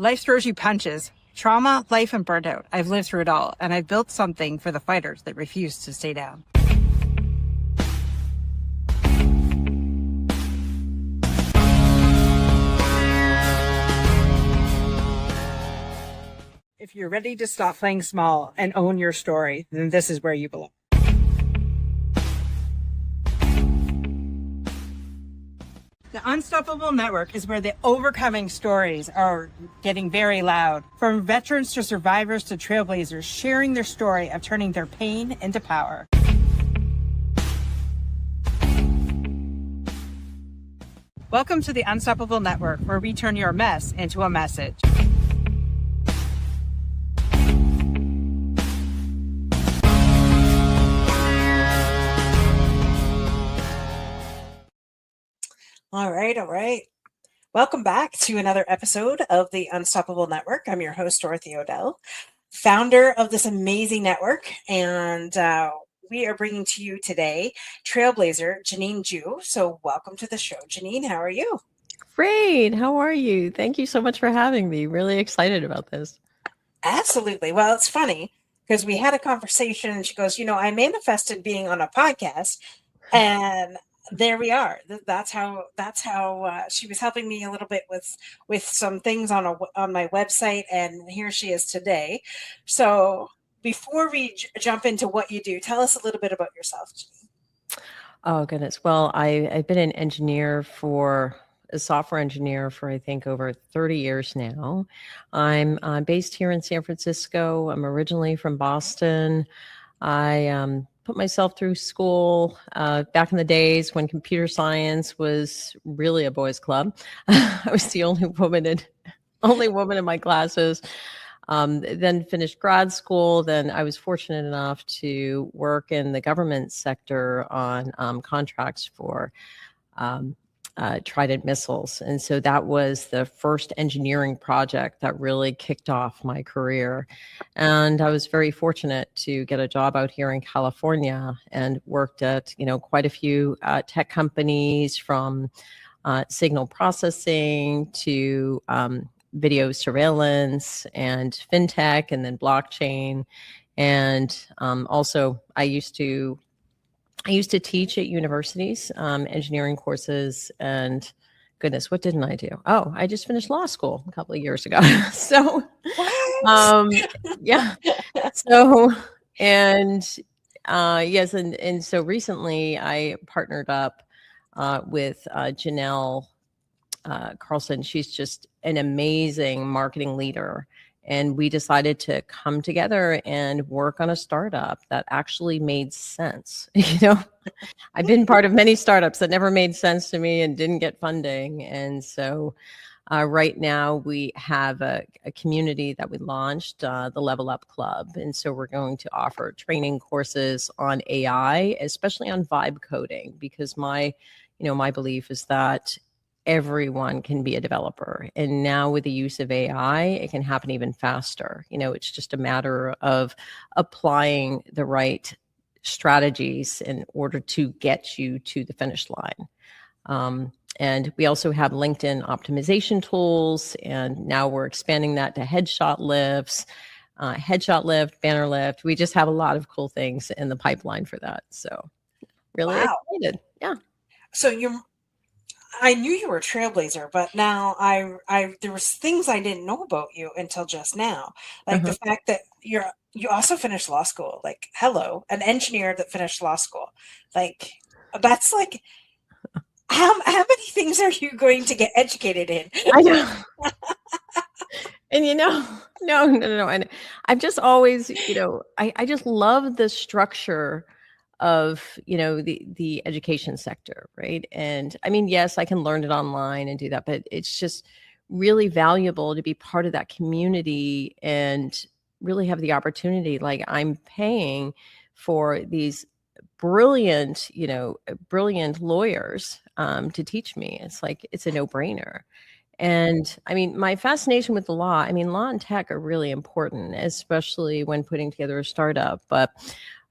Life throws you punches. Trauma, life, and burnout. I've lived through it all, and I've built something for the fighters that refuse to stay down. If you're ready to stop playing small and own your story, then this is where you belong. The Unstoppable Network is where the overcoming stories are getting very loud. From veterans to survivors to trailblazers, sharing their story of turning their pain into power. Welcome to the Unstoppable Network, where we turn your mess into a message. All right. Welcome back to another episode of the Unstoppable Network. I'm your host, Dorothy O'Dell, founder of this amazing network. And we are bringing to you today Trailblazer, Jeanine Jue. So welcome to the show, Jeanine. How are you? Great. How are you? Thank you so much for having me. Really excited about this. Absolutely. Well, it's funny because we had a conversation and she goes, I manifested being on a podcast, and there we are. That's how she was helping me a little bit with some things on my website, and here she is today. So before we jump into what you do, tell us a little bit about yourself, Jeanine. Oh goodness. Well, I've been a software engineer for I think over 30 years now. I'm based here in San Francisco. I'm originally from Boston. I put myself through school back in the days when computer science was really a boys' club. I was the only woman in my classes. Then finished grad school. Then I was fortunate enough to work in the government sector on contracts for Trident missiles. And so that was the first engineering project that really kicked off my career. And I was very fortunate to get a job out here in California and worked at, quite a few tech companies, from signal processing to video surveillance and fintech, and then blockchain. And also I used to teach at universities, engineering courses, and goodness, what didn't I do? Oh, I just finished law school a couple of years ago. So, yeah. So, yes. And so recently I partnered up with Jeanel Carlson. She's just an amazing marketing leader. And we decided to come together and work on a startup that actually made sense. I've been part of many startups that never made sense to me and didn't get funding. And so right now we have a community that we launched, the Level Up Club. And so we're going to offer training courses on AI, especially on vibe coding, because my belief is that everyone can be a developer. And now with the use of AI, it can happen even faster. It's just a matter of applying the right strategies in order to get you to the finish line. And we also have LinkedIn optimization tools, and now we're expanding that to headshot lifts, banner lift. We just have a lot of cool things in the pipeline for that. So really excited. Yeah. So I knew you were a trailblazer, but now there was things I didn't know about you until just now. Like the fact that you also finished law school. Like, hello, an engineer that finished law school. Like, that's like, how many things are you going to get educated in? I know. And no. And I've just always, I just love the structure of the education sector, right? And I mean, yes, I can learn it online and do that, but it's just really valuable to be part of that community and really have the opportunity. Like, I'm paying for these brilliant lawyers to teach me. It's like, it's a no-brainer. And I mean, my fascination with the law and tech are really important, especially when putting together a startup. But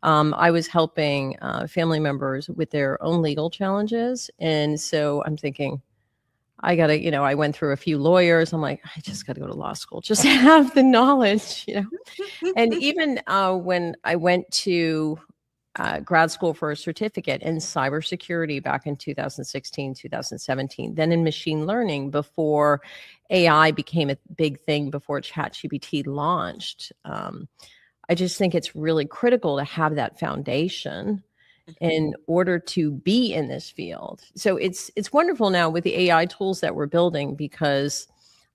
I was helping family members with their own legal challenges. And so I'm thinking, I gotta, I went through a few lawyers. I'm like, I just gotta go to law school, just to have the knowledge. And even when I went to grad school for a certificate in cybersecurity back in 2016, 2017, then in machine learning before AI became a big thing, before ChatGPT launched. I just think it's really critical to have that foundation in order to be in this field. So it's wonderful now with the AI tools that we're building, because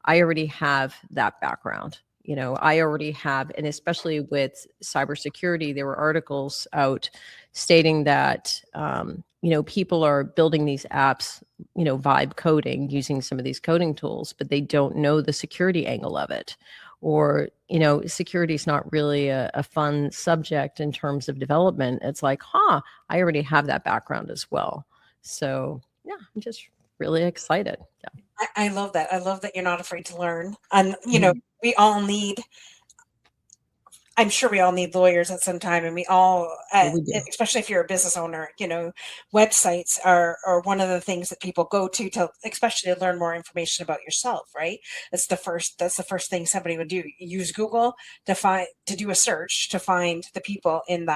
I already have that background. I already have, and especially with cybersecurity, there were articles out stating that, people are building these apps, vibe coding, using some of these coding tools, but they don't know the security angle of it. Or, security is not really a fun subject in terms of development. It's like, I already have that background as well. So yeah, I'm just really excited. Yeah. I love that. I love that you're not afraid to learn. And, we all need, I'm sure we all need lawyers at some time, and we all, We do. especially if you're a business owner, websites are one of the things that people go to, especially to learn more information about yourself, right? That's the first thing somebody would do. Use Google to do a search to find the people in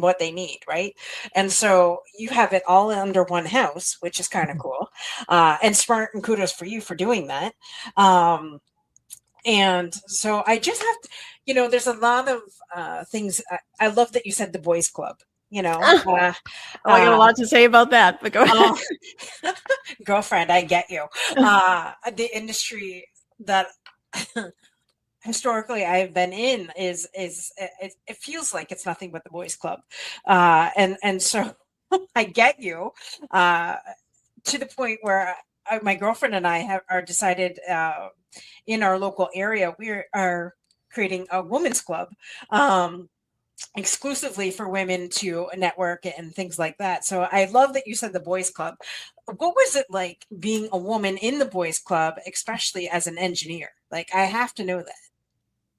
what they need, right? And so you have it all under one house, which is kind of cool, and smart, and kudos for you for doing that. And so I just have to, there's a lot of things. I love that you said the boys club, I got a lot to say about that, but go ahead. Girlfriend, I get you. The industry that historically I've been in is it feels like it's nothing but the boys club. And so I get you, to the point where my girlfriend and I are decided, in our local area, we are creating a women's club, exclusively for women to network and things like that. So I love that you said the boys club. What was it like being a woman in the boys club, especially as an engineer? Like, I have to know that.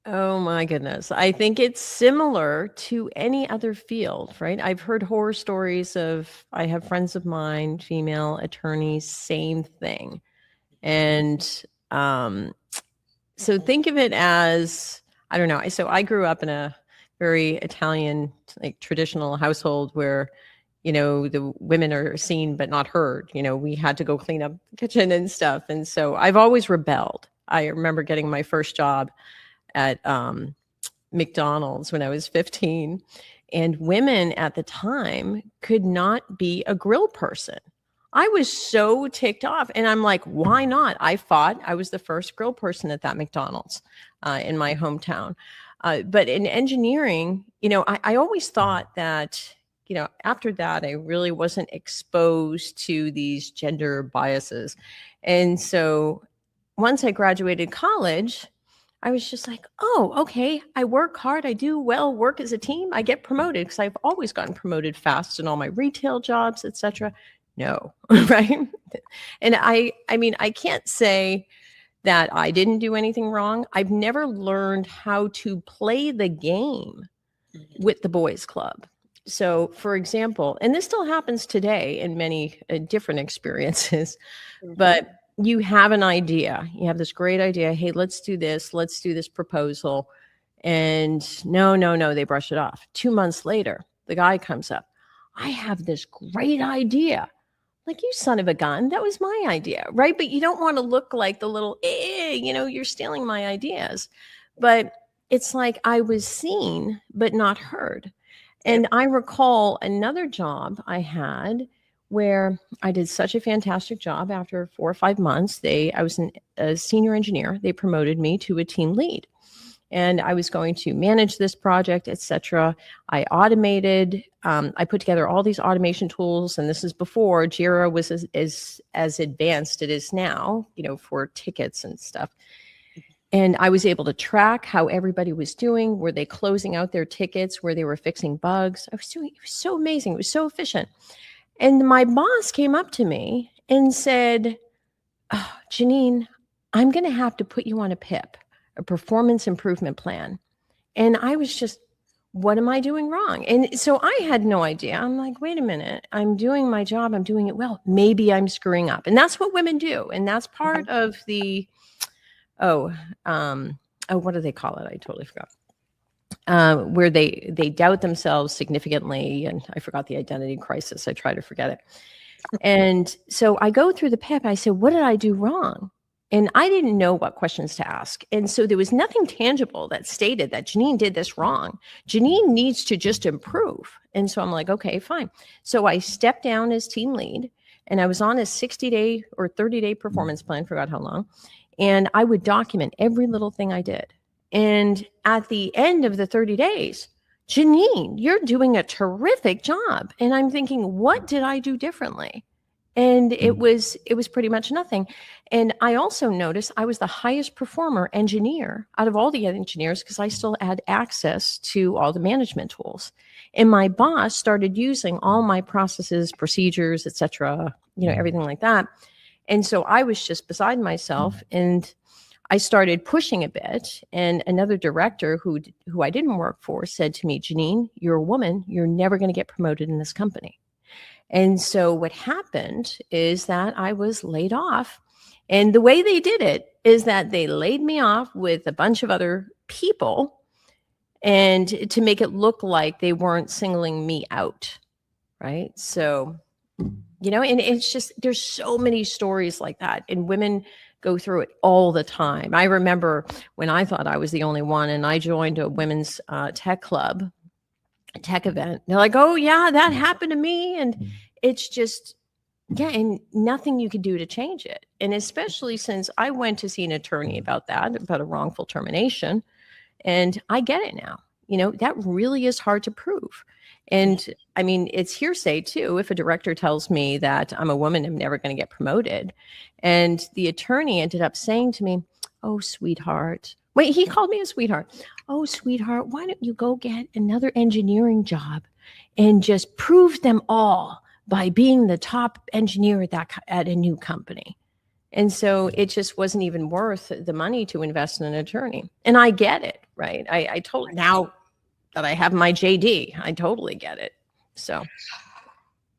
Oh my goodness. I think it's similar to any other field, right? I've heard horror stories I have friends of mine, female attorneys, same thing. And so think of it as, I don't know. So I grew up in a very Italian, like traditional household where, the women are seen but not heard. We had to go clean up the kitchen and stuff. And so I've always rebelled. I remember getting my first job at McDonald's when I was 15, and women at the time could not be a grill person. I was so ticked off, and I'm like, why not? I fought. I was the first grill person at that McDonald's in my hometown. But in engineering, I always thought that, after that, I really wasn't exposed to these gender biases. And so once I graduated college, I was just like, oh, okay, I work hard. I do well, work as a team. I get promoted, because I've always gotten promoted fast in all my retail jobs, etc. No, right? And I mean, I can't say that I didn't do anything wrong. I've never learned how to play the game with the boys club. So, for example, and this still happens today in many different experiences, but you have an idea. You have this great idea. Hey, let's do this proposal. And no, they brush it off. 2 months later, the guy comes up. I have this great idea. Like, you son of a gun, that was my idea, right? But you don't want to look like the little, you're stealing my ideas. But it's like I was seen, but not heard. And I recall another job I had where I did such a fantastic job. After 4 or 5 months, I was a senior engineer. They promoted me to a team lead, and I was going to manage this project, etc. I automated. I put together all these automation tools, and this is before Jira was as advanced it is now, for tickets and stuff. And I was able to track how everybody was doing. Were they closing out their tickets? Were they fixing bugs? It was so amazing. It was so efficient. And my boss came up to me and said, oh, Jeanine, I'm going to have to put you on a PIP, a performance improvement plan. And I was just, what am I doing wrong? And so I had no idea. I'm like, wait a minute, I'm doing my job. I'm doing it well. Maybe I'm screwing up. And that's what women do. And that's part of the, oh, what do they call it? I totally forgot. Where they doubt themselves significantly. And I forgot the identity crisis. I try to forget it. And so I go through the PEP. I said, what did I do wrong? And I didn't know what questions to ask. And so there was nothing tangible that stated that Jeanine did this wrong. Jeanine needs to just improve. And so I'm like, okay, fine. So I stepped down as team lead, and I was on a 60-day or 30-day performance plan, forgot how long. And I would document every little thing I did. And at the end of the 30 days, Jeanine, you're doing a terrific job. And I'm thinking, what did I do differently? And it was pretty much nothing. And I also noticed I was the highest performer engineer out of all the engineers because I still had access to all the management tools. And my boss started using all my processes, procedures, et cetera, everything like that. And so I was just beside myself, and I started pushing a bit. And another director who I didn't work for said to me, Jeanine, you're a woman. You're never going to get promoted in this company. And so what happened is that I was laid off. And the way they did it is that they laid me off with a bunch of other people, and to make it look like they weren't singling me out. Right. So, and it's just, there's so many stories like that, and women go through it all the time. I remember when I thought I was the only one, and I joined a women's tech club, tech event. They're like, oh yeah, that happened to me. And it's just, yeah, and nothing you can do to change it. And especially since I went to see an attorney about a wrongful termination, and I get it now. That really is hard to prove. And I mean, it's hearsay too. If a director tells me that I'm a woman, I'm never going to get promoted. And the attorney ended up saying to me, oh, sweetheart. Wait, he called me a sweetheart. Oh, sweetheart, why don't you go get another engineering job and just prove them all by being the top engineer at a new company? And so it just wasn't even worth the money to invest in an attorney. And I get it, right? I totally, now that I have my JD, I totally get it. So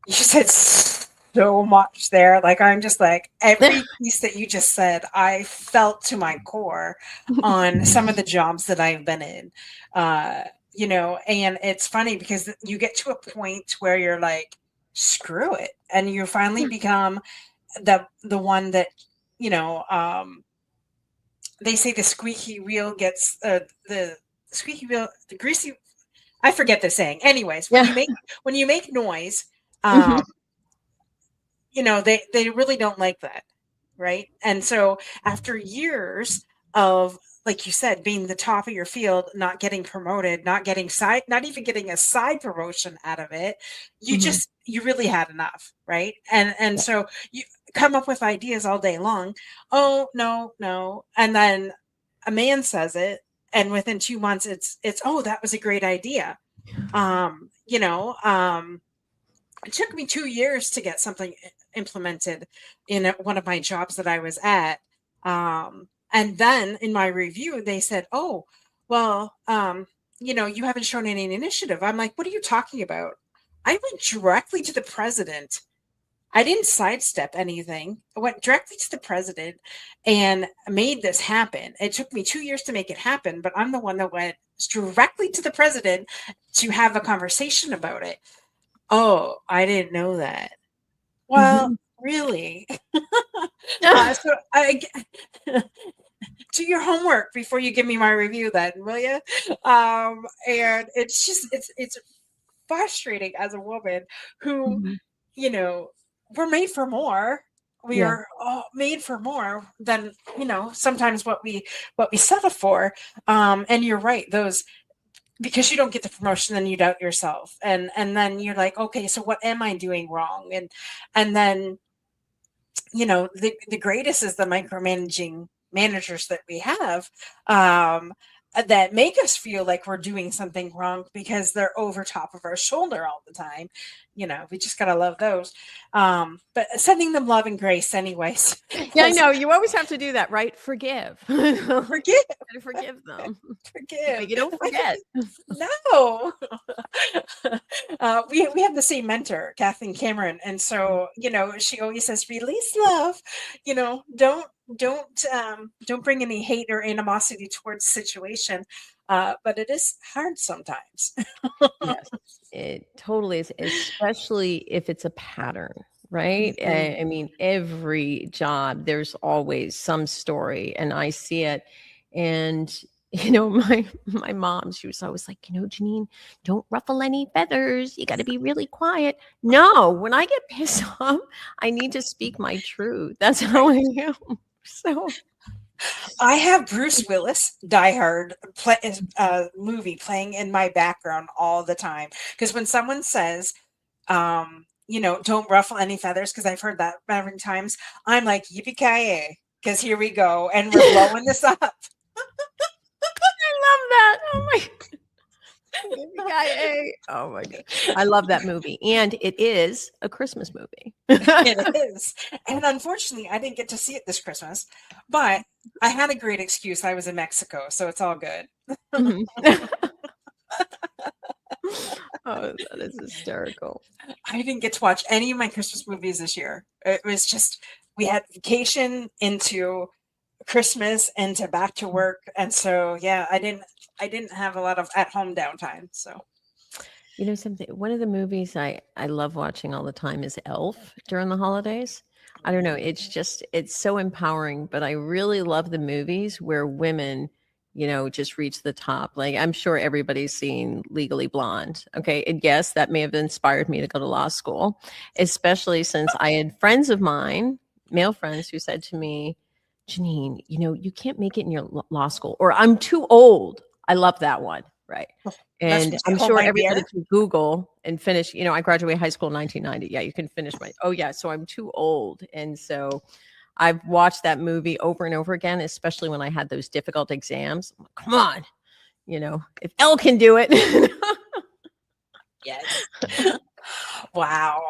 you said so much there. Like, I'm just like, every piece that you just said, I felt to my core on some of the jobs that I've been in. And it's funny because you get to a point where you're like, screw it. And you finally become the one that, they say the squeaky wheel gets the squeaky wheel, the greasy, I forget the saying. Anyways, when you make noise, they really don't like that. Right. And so after years of, like you said, being the top of your field, not getting promoted, not even getting a side promotion out of it, you really had enough. Right. And so you come up with ideas all day long. Oh, no. And then a man says it, and within 2 months, it's, oh, that was a great idea. It took me 2 years to get something implemented in one of my jobs that I was at. And then in my review, they said, oh, well, you haven't shown any initiative. I'm like, what are you talking about? I went directly to the president. I didn't sidestep anything. I went directly to the president and made this happen. It took me 2 years to make it happen, but I'm the one that went directly to the president to have a conversation about it. Oh, I didn't know that. Well, really? So I do your homework before you give me my review then, will you? And it's just, it's frustrating as a woman who, we're made for more. We are all made for more than, sometimes what we settle for. And you're right. Because you don't get the promotion, then you doubt yourself. And then you're like, okay, so what am I doing wrong? And then, the greatest is the micromanaging managers that we have. that make us feel like we're doing something wrong because they're over top of our shoulder all the time. We just gotta love those. But sending them love and grace anyways. Yeah, I know. You always have to do that, right? Forgive. Forgive. Gotta forgive them. Forgive. But you don't forget. No. We have the same mentor, Kathleen Cameron, and so she always says, release love. Don't bring any hate or animosity towards the situation. But it is hard sometimes. Yes, it totally is, especially if it's a pattern, right? Mhm. I mean, every job, there's always some story, and I see it. And my mom, she was always like, Jeanine, don't ruffle any feathers. You got to be really quiet. No, when I get pissed off, I need to speak my truth. That's how I am. So I have Bruce Willis, Die Hard movie playing in my background all the time. Because when someone says, don't ruffle any feathers, because I've heard that many times, I'm like, yippee-ki-yay, because here we go, and we're blowing this up. I love that. Oh my God. Oh my God. I love that movie. And it is a Christmas movie. It is. And unfortunately, I didn't get to see it this Christmas, but I had a great excuse. I was in Mexico, so it's all good. Oh, that is hysterical. I didn't get to watch any of my Christmas movies this year. It was just, we had vacation into Christmas into back to work. And so, yeah, I didn't have a lot of at home downtime. So, Something, one of the movies I love watching all the time is Elf during the holidays. I don't know. It's so empowering, but I really love the movies where women, just reach the top. Like, I'm sure everybody's seen Legally Blonde. Okay. And yes, that may have inspired me to go to law school, especially since I had friends of mine, male friends, who said to me, Jeanine, you can't make it in your law school, or I'm too old. I love that one. Right. And I'm sure everybody can Google and finish, I graduated high school in 1990. Yeah, you can finish so I'm too old. And so I've watched that movie over and over again, especially when I had those difficult exams. I'm like, come on, if Elle can do it. Yes. Wow.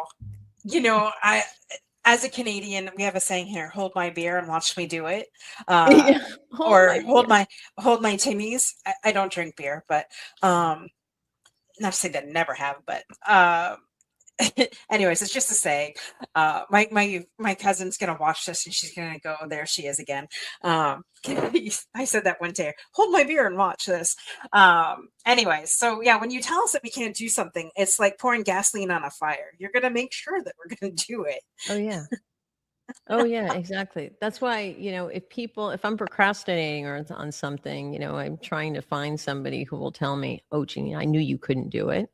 As a Canadian, we have a saying here: "Hold my beer and watch me do it," hold my Timmies. I don't drink beer, but not to say that I never have, but anyways, it's just a saying. My cousin's gonna watch this and she's gonna go, there she is again. I said that one day, hold my beer and watch this. Anyways, so yeah, when you tell us that we can't do something, it's like pouring gasoline on a fire. You're gonna make sure that we're gonna do it. Oh yeah. Oh yeah, exactly. That's why, if I'm procrastinating or on something, I'm trying to find somebody who will tell me, oh, Jeanine, I knew you couldn't do it.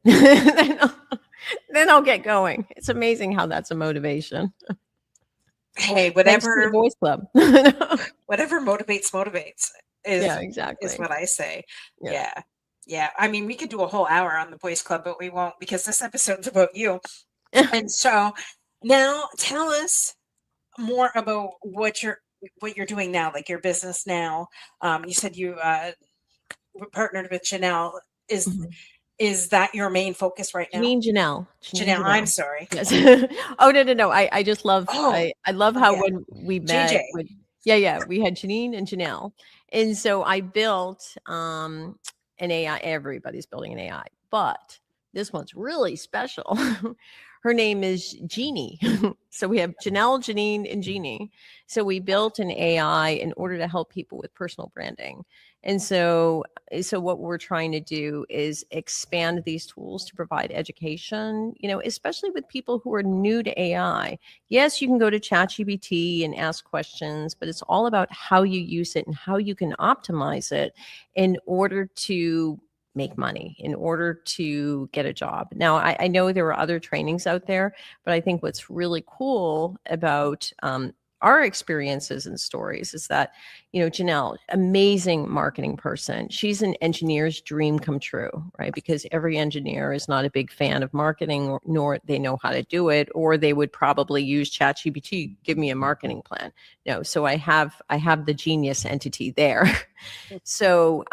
Then I'll get going. It's amazing how that's a motivation. Hey, whatever the boys club. Whatever motivates is, yeah, exactly, is what I say. Yeah. I mean, we could do a whole hour on the boys club, but we won't, because this episode's about you. And so now tell us more about what you're doing now, like your business now. You said you partnered with Jeanel. Is that your main focus right now? Jeanel. I'm sorry. Yes. Oh no. I just love. I love how when we met. We had Jeanine and Jeanel, and so I built an AI. Everybody's building an AI, but this one's really special. Her name is Jeannie. So we have Jeanel, Jeanine, and Jeannie. So we built an AI in order to help people with personal branding. And so what we're trying to do is expand these tools to provide education, especially with people who are new to AI. Yes, you can go to ChatGPT and ask questions, but it's all about how you use it and how you can optimize it in order to make money, in order to get a job. Now, I know there are other trainings out there, but I think what's really cool about our experiences and stories is that, Jeanel, amazing marketing person. She's an engineer's dream come true, right? Because every engineer is not a big fan of marketing, nor they know how to do it, or they would probably use ChatGPT, give me a marketing plan. No, so I have the genius entity there. So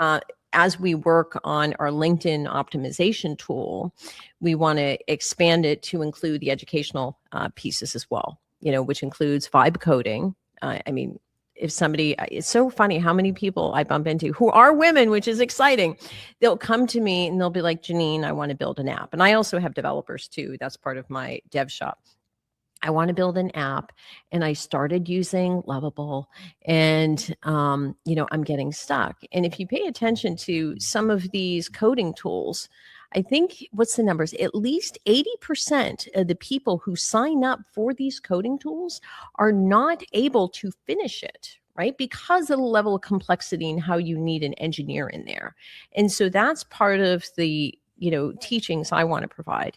as we work on our LinkedIn optimization tool, we want to expand it to include the educational pieces as well, which includes vibe coding. I mean, if somebody, it's so funny how many people I bump into who are women, which is exciting. They'll come to me and they'll be like, Jeanine, I want to build an app. And I also have developers too. That's part of my dev shop. I want to build an app, and I started using Lovable, and I'm getting stuck. And if you pay attention to some of these coding tools, I think, what's the numbers? At least 80% of the people who sign up for these coding tools are not able to finish it, right? Because of the level of complexity and how you need an engineer in there. And so that's part of the teachings I want to provide.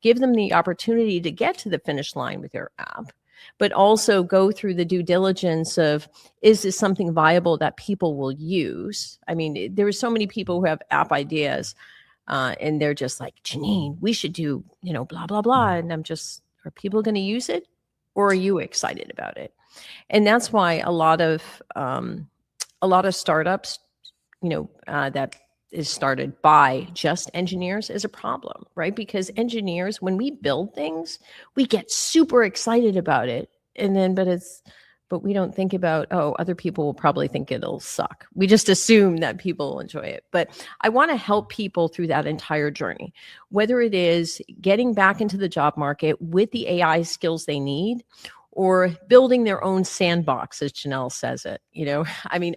Give them the opportunity to get to the finish line with their app, but also go through the due diligence of, is this something viable that people will use? I mean, there are so many people who have app ideas, and they're just like, Jeanine, we should do, blah, blah, blah. And I'm just, are people going to use it, or are you excited about it? And that's why a lot of startups, that is started by just engineers is a problem, right? Because engineers, when we build things, we get super excited about it. And then, but we don't think about, other people will probably think it'll suck. We just assume that people will enjoy it. But I want to help people through that entire journey, whether it is getting back into the job market with the AI skills they need, or building their own sandbox, as Jeanel says it. I mean,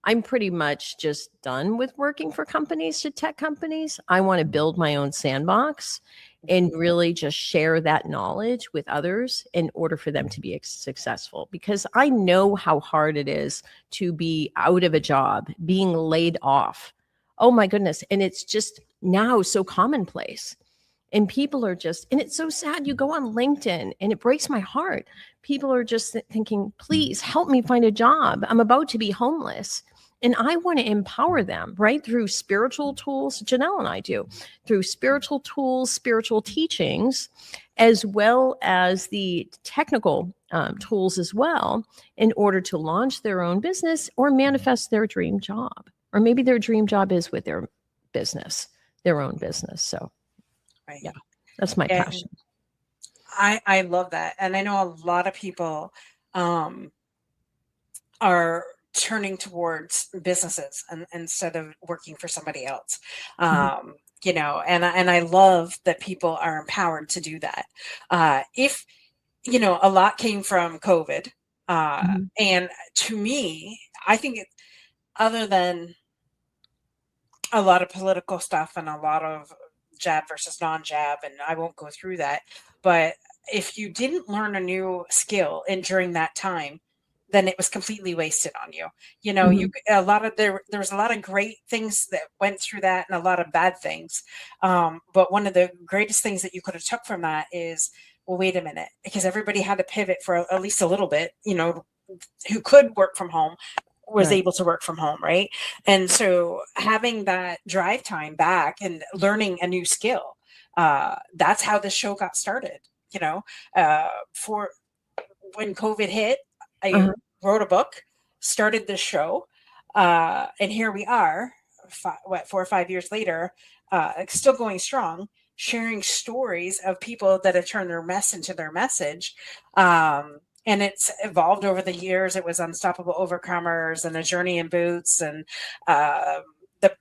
I'm pretty much just done with working for companies, to tech companies. I want to build my own sandbox and really just share that knowledge with others in order for them to be successful. Because I know how hard it is to be out of a job, being laid off. Oh my goodness. And it's just now so commonplace. And people are just, and it's so sad. You go on LinkedIn and it breaks my heart. People are just thinking, please help me find a job. I'm about to be homeless. And I want to empower them, right? Through spiritual tools, Jeanel and I do, through spiritual tools, spiritual teachings, as well as the technical tools as well, in order to launch their own business or manifest their dream job. Or maybe their dream job is with their business, their own business. So, right. Yeah, that's my passion. I love that. And I know a lot of people are turning towards businesses instead of working for somebody else. And I love that people are empowered to do that. If a lot came from COVID, and to me, I think other than a lot of political stuff and a lot of jab versus non-jab, and I won't go through that, but if you didn't learn a new skill during that time, then it was completely wasted on you. There was a lot of great things that went through that, and a lot of bad things. But one of the greatest things that you could have took from that is, well, wait a minute, because everybody had to pivot for at least a little bit. Who could work from home was able to work from home, right? And so having that drive time back and learning a new skill, that's how this show got started. For when COVID hit, I wrote a book, started this show, and here we are, 4 or 5 years later, still going strong, sharing stories of people that have turned their mess into their message. And it's evolved over the years. It was Unstoppable Overcomers and A Journey in Boots and the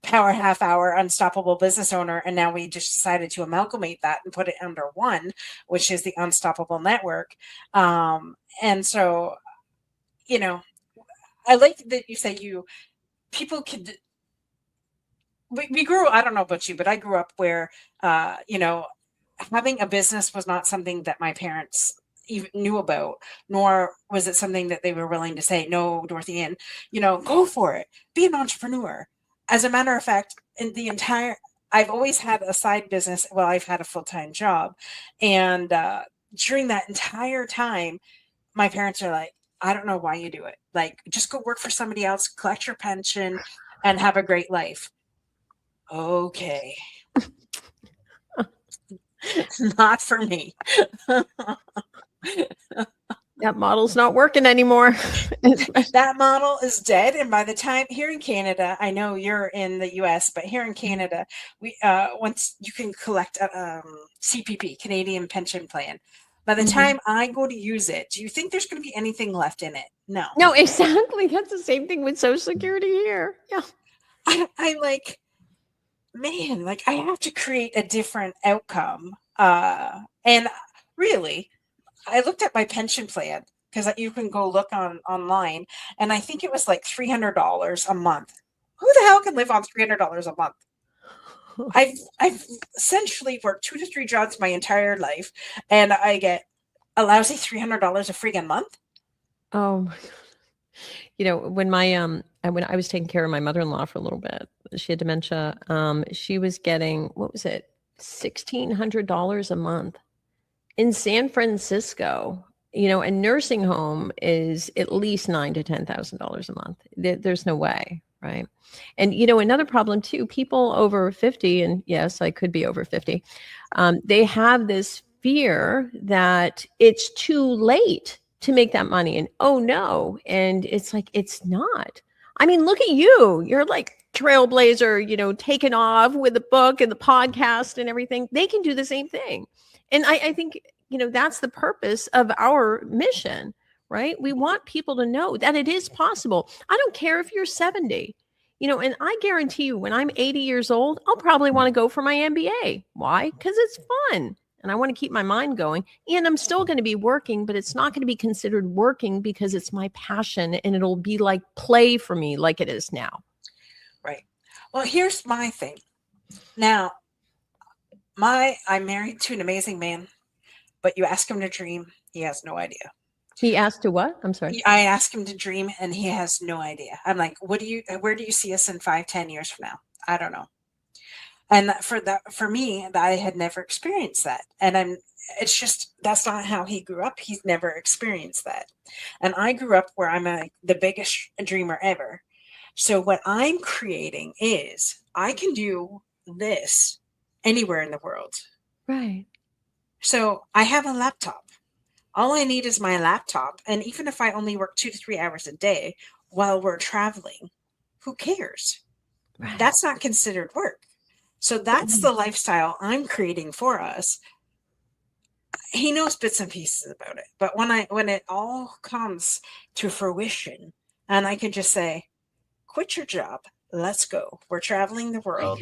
Power Half Hour, Unstoppable Business Owner. And now we just decided to amalgamate that and put it under one, which is the Unstoppable Network. And so, I like that you say people could, we grew, I don't know about you, but I grew up where, having a business was not something that my parents even knew about, nor was it something that they were willing to say, no, Dorothy, and, go for it, be an entrepreneur. As a matter of fact, I've always had a side business. Well, I've had a full-time job. And during that entire time, my parents are like, I don't know why you do it. Like, just go work for somebody else, collect your pension, and have a great life. Okay. Not for me. That model's not working anymore. That model is dead. And by the time here in Canada, I know you're in the US, but here in Canada, we once you can collect a CPP, Canadian Pension Plan. By the time I go to use it, do you think there's going to be anything left in it? No. No, exactly. That's the same thing with Social Security here. Yeah. I like, man, like I have to create a different outcome. And really, I looked at my pension plan because you can go look online, and I think it was like $300 a month. Who the hell can live on $300 a month? I've essentially worked 2 to 3 jobs my entire life, and I get a lousy $300 a freaking month. Oh my God. You know, when when I was taking care of my mother-in-law for a little bit, she had dementia. She was getting, what was it, $1,600 a month in San Francisco. You know, a nursing home is at least $9,000 to $10,000 a month. There's no way, right? And you know, another problem too, people over 50, and yes, I could be over 50, they have this fear that it's too late to make that money, and oh no, and it's like it's not. I mean, look at you. You're like Trailblazer, you know, taking off with the book and the podcast and everything. They can do the same thing. And I think, you know, that's the purpose of our mission, right? We want people to know that it is possible. I don't care if you're 70, you know, and I guarantee you when I'm 80 years old, I'll probably want to go for my MBA. Why? Because it's fun. And I want to keep my mind going. And I'm still going to be working, but it's not going to be considered working because it's my passion and it'll be like play for me like it is now. Right. Well, here's my thing. Now, I'm married to an amazing man, but you ask him to dream, he has no idea. He asked to what? I'm sorry. I ask him to dream and he has no idea. I'm like, where do you see us in 5-10 years from now? I don't know. And for me, I had never experienced that. And it's just, that's not how he grew up. He's never experienced that. And I grew up where I'm the biggest dreamer ever. So what I'm creating is I can do this anywhere in the world. Right. So I have a laptop. All I need is my laptop. And even if I only work 2 to 3 hours a day while we're traveling, who cares? Right. That's not considered work. So that's the lifestyle I'm creating for us. He knows bits and pieces about it. But when it all comes to fruition and I can just say, quit your job, let's go. We're traveling the world.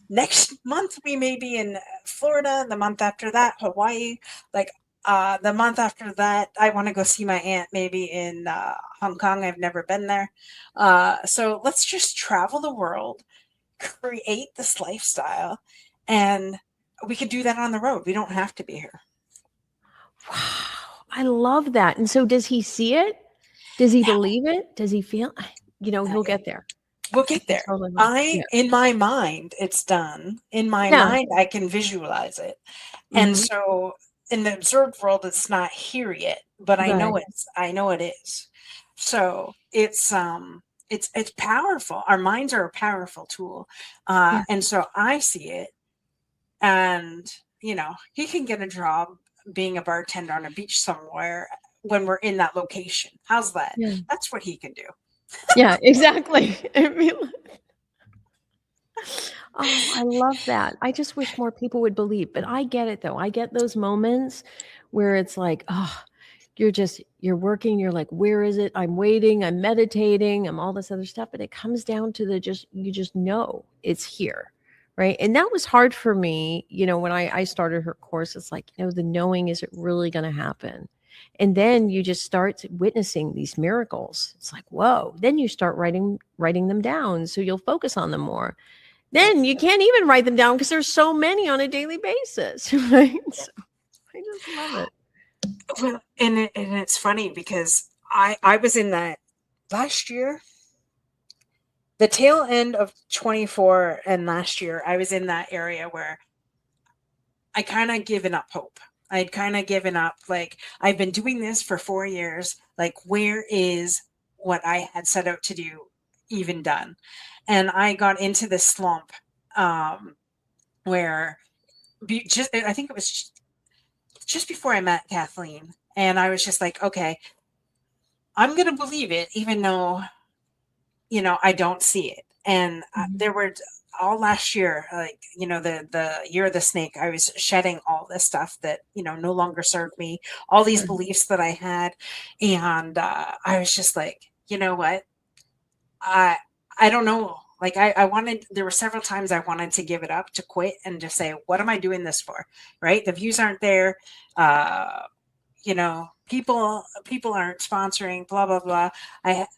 Next month, we may be in Florida. The month after that, Hawaii. Like the month after that, I want to go see my aunt maybe in Hong Kong. I've never been there. So let's just travel the world, create this lifestyle, and we can do that on the road. We don't have to be here. Wow. I love that. And so does he see it? Does he believe it? Does he feel, you know, he'll get there. We'll get there. In my mind, it's done. In my mind, I can visualize it. And so in the observed world, it's not here yet, but I know it is. So it's powerful. Our minds are a powerful tool. And so I see it, and, you know, he can get a job being a bartender on a beach somewhere when we're in that location. How's that? Yeah. That's what he can do. Yeah, exactly. Oh, I love that. I just wish more people would believe, but I get it though. I get those moments where it's like, oh, you're working. You're like, where is it? I'm waiting. I'm meditating. I'm all this other stuff. But it comes down to you just know it's here. Right. And that was hard for me. You know, when I started her course, it's like, you know, the knowing, is it really going to happen? And then you just start witnessing these miracles. It's like, whoa. Then you start writing them down. So you'll focus on them more. Then you can't even write them down because there's so many on a daily basis. Right. So I just love it. Well, and it's funny because I was in that last year, the tail end of 24 and last year, I was in that area where I kind of given up hope. I'd kind of given up. Like, I've been doing this for 4 years. Like, where is what I had set out to do even done? And I got into this slump where I think it was just before I met Kathleen. And I was just like, okay, I'm going to believe it, even though, I don't see it. And there were all last year, like, the year of the snake, I was shedding all this stuff that, no longer served me, all these beliefs that I had. And I was just like, you know what? I, I don't know. Like I wanted, there were several times I wanted to give it up, to quit and just say, what am I doing this for? Right. The views aren't there. People aren't sponsoring, blah blah blah.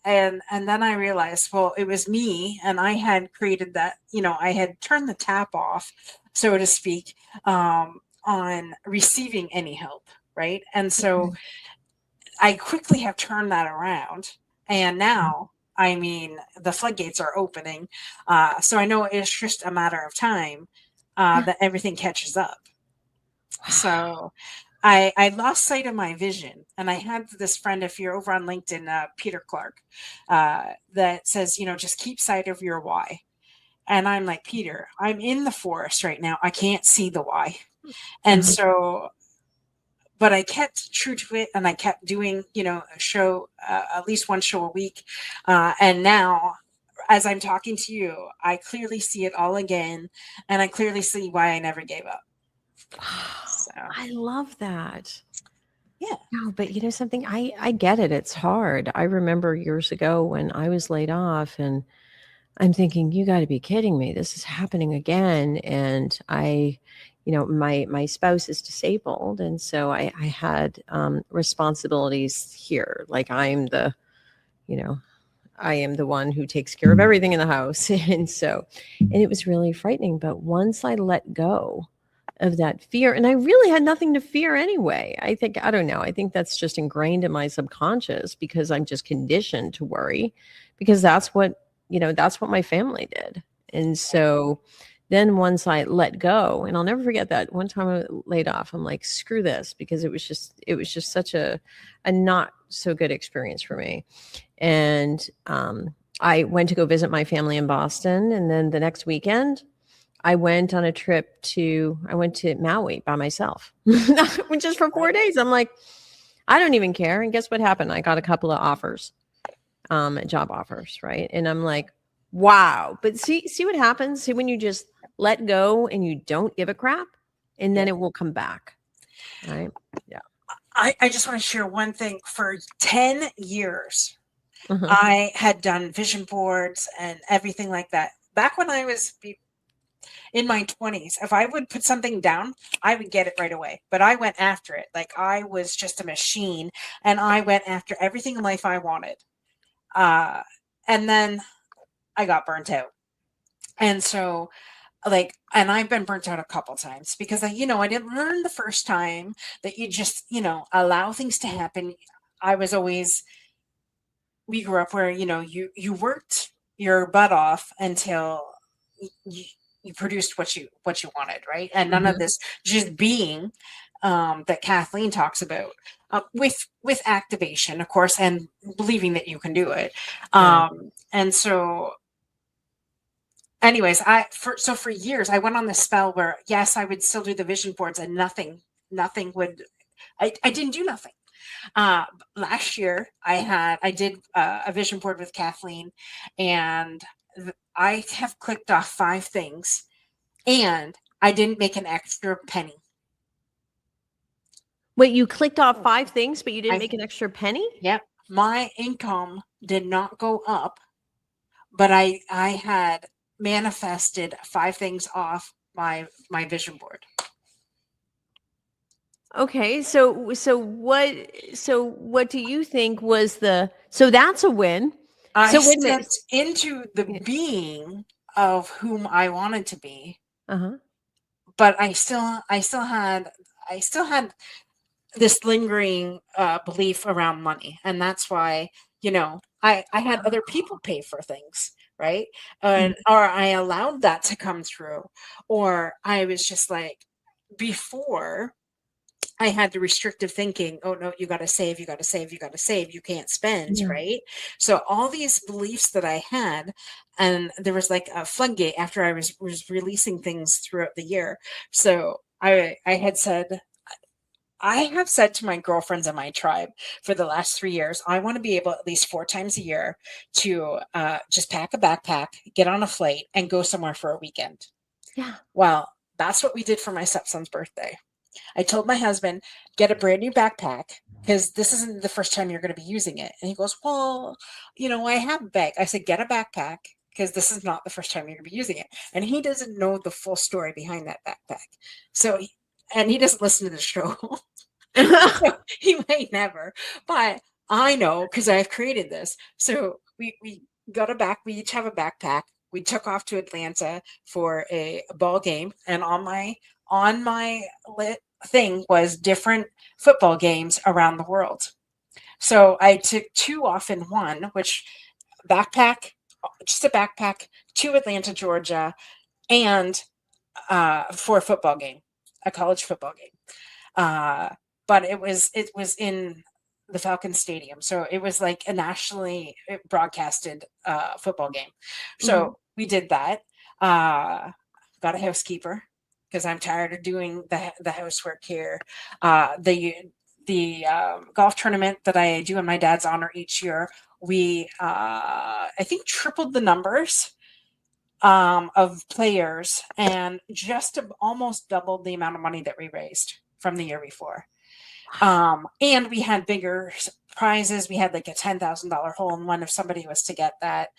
And then I realized, well, it was me, and I had created that. I had turned the tap off, so to speak, on receiving any help, right? And so I quickly have turned that around, and now, I mean, the floodgates are opening, so I know it's just a matter of time that everything catches up. So I lost sight of my vision. And I had this friend, if you're over on LinkedIn, Peter Clark, that says, just keep sight of your why. And I'm like, Peter, I'm in the forest right now. I can't see the why. And so, but I kept true to it, and I kept doing, a show, at least one show a week. And now, as I'm talking to you, I clearly see it all again. And I clearly see why I never gave up. So. I love that. Yeah. No, but you know something, I get it. It's hard. I remember years ago when I was laid off, and I'm thinking, you got to be kidding me. This is happening again. And my spouse is disabled. And so I had responsibilities here. Like I am the one who takes care of everything in the house. And it was really frightening. But once I let go of that fear, and I really had nothing to fear anyway. I don't know. I think that's just ingrained in my subconscious because I'm just conditioned to worry, because that's what my family did. And so then once I let go, and I'll never forget that one time I laid off, I'm like, screw this, because it was just such a not so good experience for me. And I went to go visit my family in Boston. And then the next weekend, I went on a trip I went to Maui by myself, which is for 4 days. I'm like, I don't even care. And guess what happened? I got a couple of offers, job offers. Right. And I'm like, wow. But see what happens? See, when you just let go and you don't give a crap, and then it will come back. Right. Yeah. I just want to share one thing. For 10 years, I had done vision boards and everything like that. Back when I was in my 20s, if I would put something down, I would get it right away. But I went after it. Like I was just a machine, and I went after everything in life I wanted. And then I got burnt out. And so, and I've been burnt out a couple times because I didn't learn the first time that you just, allow things to happen. We grew up where, you worked your butt off until you produced what you wanted, right? And none of this just being that Kathleen talks about, with activation, of course, and believing that you can do it. And so, anyways, for years I went on this spell where, yes, I would still do the vision boards, and nothing would. I didn't do nothing. Last year I did a vision board with Kathleen, and I have clicked off 5 things, and I didn't make an extra penny. Wait, you clicked off 5 things, but you didn't make an extra penny? Yep. My income did not go up, but I had manifested 5 things off my vision board. Okay, so what do you think was so that's a win? I stepped into the being of whom I wanted to be. But I still had this lingering belief around money, and that's why I had other people pay for things, right? Or I allowed that to come through, or I was just like, before I had the restrictive thinking, oh no, you got to save, you got to save, you got to save, you can't spend, right? So all these beliefs that I had, and there was like a floodgate after I was releasing things throughout the year. So I had said, I have said to my girlfriends in my tribe for the last 3 years, I want to be able at least 4 times a year to just pack a backpack, get on a flight, and go somewhere for a weekend. Yeah. Well, that's what we did for my stepson's birthday. I told my husband, get a brand new backpack because this isn't the first time you're going to be using it. And he goes, well, I have a bag. I said, get a backpack because this is not the first time you're going to be using it. And he doesn't know the full story behind that backpack. So, and he doesn't listen to the show. So he may never, but I know because I've created this. So we got we each have a backpack. We took off to Atlanta for a ball game, and on my lit thing was different football games around the world. So I took 2 off in one, which backpack, just a backpack to Atlanta, Georgia, and for a football game, a college football game. But it was in the Falcon Stadium, so it was like a nationally broadcasted football game. So we did that. Got a housekeeper because I'm tired of doing the housework here. The golf tournament that I do in my dad's honor each year, we I think tripled the numbers of players and just almost doubled the amount of money that we raised from the year before. And we had bigger prizes. We had like a $10,000 hole in one if somebody was to get that.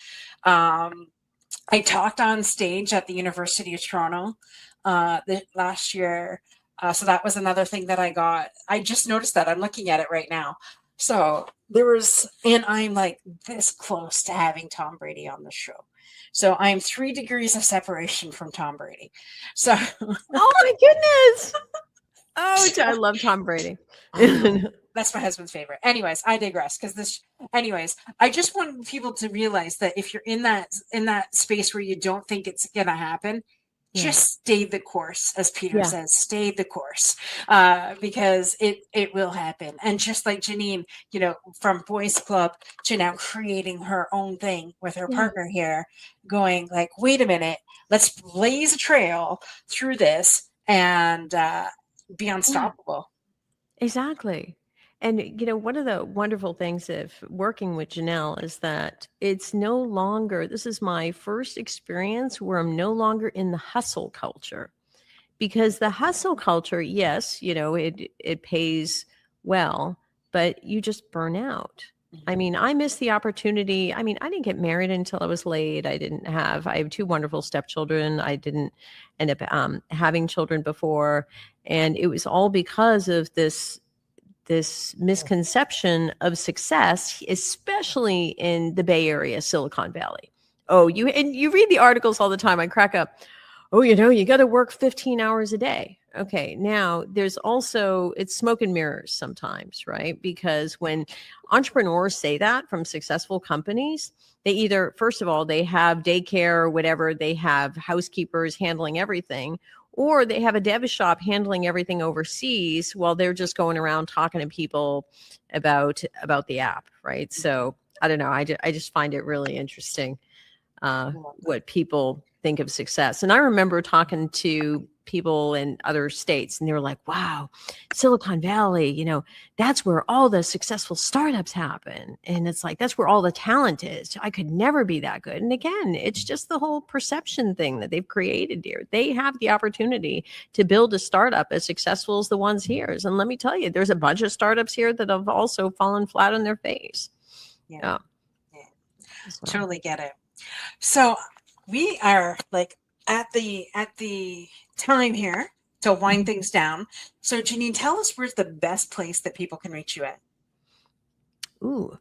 I talked on stage at the University of Toronto last year. So that was another thing that I got. I just noticed that. I'm looking at it right now. So and I'm like this close to having Tom Brady on the show. So I'm 3 degrees of separation from Tom Brady. So, oh my goodness. Oh, I love Tom Brady. That's my husband's favorite. Anyways, I digress I just want people to realize that if you're in that space where you don't think it's going to happen, just stay the course, as Peter says, stay the course, because it will happen. And just like Jeanine, from Boys Club to now creating her own thing with her partner here, going like, wait a minute, let's blaze a trail through this and be unstoppable. Exactly. And, one of the wonderful things of working with Jeanel is that it's no longer, this is my first experience where I'm no longer in the hustle culture, because the hustle culture, yes, it pays well, but you just burn out. I mean, I missed the opportunity. I mean, I didn't get married until I was late. I have 2 wonderful stepchildren. I didn't end up having children before. And it was all because of this misconception of success, especially in the Bay Area, Silicon Valley. Oh, you read the articles all the time. I crack up. Oh, you got to work 15 hours a day. Okay. Now there's also, it's smoke and mirrors sometimes, right? Because when entrepreneurs say that from successful companies, they either, first of all, they have daycare or whatever, they have housekeepers handling everything, or they have a dev shop handling everything overseas while they're just going around talking to people about the app, right? So I don't know. I just find it really interesting what people think of success. And I remember talking to people in other states, and they were like, wow, Silicon Valley, that's where all the successful startups happen. And it's like, that's where all the talent is. I could never be that good. And again, it's just the whole perception thing that they've created here. They have the opportunity to build a startup as successful as the ones here. And let me tell you, there's a bunch of startups here that have also fallen flat on their face. Yeah. Totally get it. So we are like at the time here to wind things down. So Jeanine, tell us where's the best place that people can reach you at. Ooh,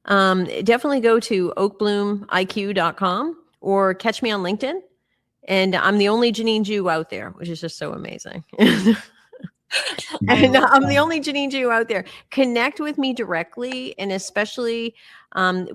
definitely go to oakbloomiq.com or catch me on LinkedIn. And I'm the only Jeanine Jue out there, which is just so amazing. And I'm the only Jeanine Jue out there. Connect with me directly, and especially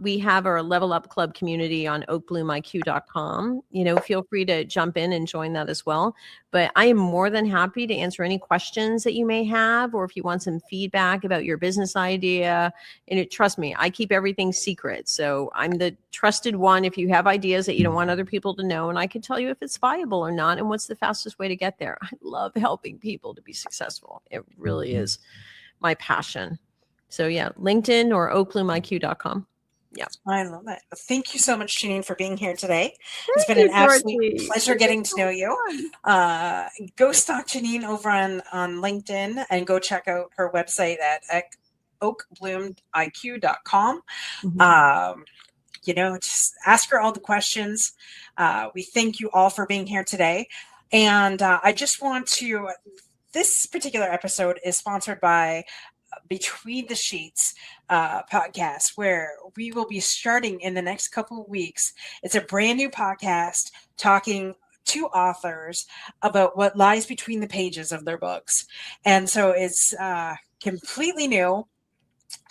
We have our Level Up Club community on oakbloomiq.com. Feel free to jump in and join that as well. But I am more than happy to answer any questions that you may have, or if you want some feedback about your business idea. And trust me, I keep everything secret. So I'm the trusted one if you have ideas that you don't want other people to know, and I can tell you if it's viable or not and what's the fastest way to get there. I love helping people to be successful. It really is my passion. So yeah, LinkedIn or oakbloomiq.com. Yeah. I love it. Thank you so much, Jeanine, for being here today. It's been an absolute pleasure getting to know you. Go stalk Jeanine over on LinkedIn and go check out her website at oakbloomiq.com. Just ask her all the questions. We thank you all for being here today. And I just want to, this particular episode is sponsored by Between the Sheets podcast, where we will be starting in the next couple of weeks. It's a brand new podcast talking to authors about what lies between the pages of their books. And so it's completely new.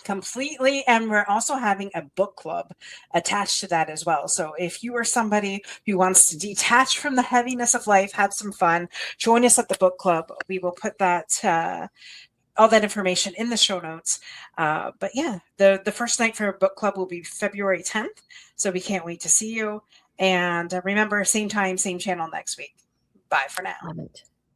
And we're also having a book club attached to that as well. So if you are somebody who wants to detach from the heaviness of life, have some fun, join us at the book club. We will put that all that information in the show notes. But yeah, the first night for book club will be February 10th. So we can't wait to see you. And remember, same time, same channel next week. Bye for now. Love it.